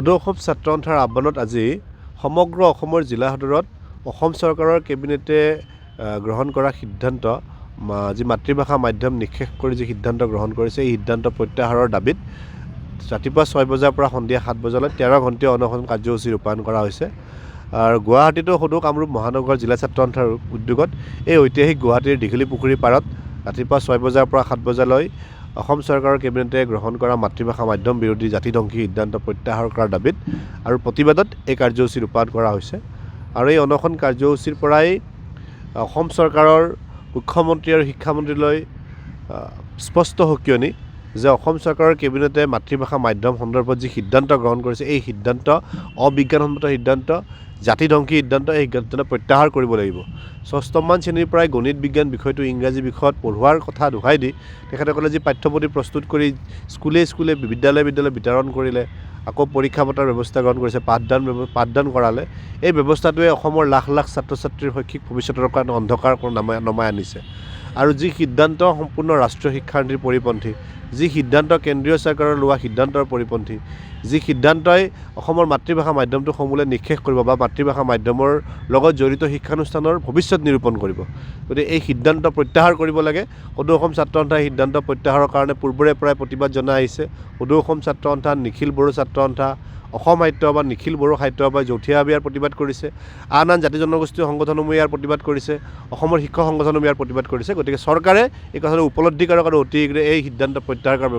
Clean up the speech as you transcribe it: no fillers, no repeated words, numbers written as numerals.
সদৌ অসম ছাত্ৰ সন্থাৰ আহ্বানত আজি সমগ্ৰ অসমৰ জিলা সদৰত অসম চৰকাৰৰ কেবিনেটে গ্ৰহণ কৰা সিদ্ধান্ত যি মাতৃভাষা মাধ্যম নিষেধ কৰি যি সিদ্ধান্ত গ্ৰহণ কৰিছে এই সিদ্ধান্ত প্ৰত্যাহাৰৰ দাবীত ৰাতিপুৱা 6 বজাৰ পৰা সন্ধিয়া 7 বজালৈ 13 ঘণ্টীয়া অনশন কাৰ্যসূচী ৰূপায়ণ কৰা হৈছে। আৰু গুৱাহাটীতো সদৌ কামৰূপ মহানগৰ জিলা ছাত্ৰ সন্থাৰ উদ্যোগত এই ঐতিহাসিক গুৱাহাটীৰ দীঘলী পুখুৰী পাৰত ৰাতিপুৱা 6 বজাৰ পৰা 7 বজালৈ অসম চৰকাৰৰ কেবিনেটে গ্ৰহণ কৰা মাতৃভাষা মাধ্যম বিৰোধী জাতিধ্বংসী সিদ্ধান্ত প্ৰত্যাহাৰ কৰাৰ দাবীত আৰু প্ৰতিবাদত এই কাৰ্যসূচী ৰূপায়ণ কৰা হৈছে। আৰু এই অনশন কাৰ্যসূচীৰ পৰাই অসম চৰকাৰৰ মুখ্যমন্ত্ৰী আৰু শিক্ষামন্ত্ৰীলৈ স্পষ্ট সকিয়নি যে অসম চৰকাৰৰ কেবিনেটে মাতৃভাষা মাধ্যম সন্দৰ্ভত যি সিদ্ধান্ত গ্ৰহণ কৰিছে এই সিদ্ধান্ত অবিজ্ঞানসন্মত সিদ্ধান্ত, জাতিধ্বংসী সিদ্ধান্ত। এই সিদ্ধান্ত প্ৰত্যাহাৰ কৰিব লাগিব। 6ষ্ঠমান শ্ৰেণীৰ পৰাই গণিত বিজ্ঞান বিষয়টো ইংৰাজী বিষয়ত পঢ়োৱাৰ কথা দোহাই দি তেখেতসকলে যি পাঠ্যপুথি প্ৰস্তুত কৰি স্কুলে বিদ্যালয়ে বিতৰণ কৰিলে, আকৌ পৰীক্ষা পতাৰ ব্যৱস্থা গ্ৰহণ কৰিছে, পাঠদান কৰালে, এই ব্যৱস্থাটোৱে অসমৰ লাখ লাখ ছাত্ৰ ছাত্ৰীৰ শৈক্ষিক ভৱিষ্যতৰ কাৰণে অন্ধকাৰ নমাই আনিছে। আৰু যি সিদ্ধান্ত সম্পূৰ্ণ ৰাষ্ট্ৰীয় শিক্ষানীতিৰ পৰিপন্থী, যি সিদ্ধান্ত কেন্দ্ৰীয় চৰকাৰৰ লোৱা সিদ্ধান্তৰ পৰিপন্থী, যি সিদ্ধান্তই অসমৰ মাতৃভাষা মাধ্যমটো সমূলে নিষেধ কৰিব বা মাতৃভাষা মাধ্যমৰ লগত জড়িত শিক্ষানুষ্ঠানৰ ভৱিষ্যত নিৰূপণ কৰিব। গতিকে এই সিদ্ধান্ত প্ৰত্যাহাৰ কৰিব লাগে। সদৌ অসম ছাত্ৰ সন্থাই সিদ্ধান্ত প্ৰত্যাহাৰৰ কাৰণে পূৰ্বৰে পৰাই প্ৰতিবাদ জনাই আহিছে। সদৌ অসম ছাত্ৰ সন্থা, নিখিল বড়ো ছাত্ৰ সন্থা, অসম সাহিত্য সভা, নিখিল বড়ো সাহিত্য সভাই যৌথীয়াভাৱে ইয়াৰ প্ৰতিবাদ কৰিছে। আন জাতি জনগোষ্ঠীয় সংগঠনসমূহে ইয়াৰ প্ৰতিবাদ কৰিছে। অসমৰ শিক্ষক সংগঠনসমূহে ইয়াৰ প্ৰতিবাদ কৰিছে। গতিকে চৰকাৰে এই কথাটো উপলব্ধি কৰক আৰু অতি শীঘ্ৰে এই সিদ্ধান্ত প্ৰত্যাহাৰ কৰাৰ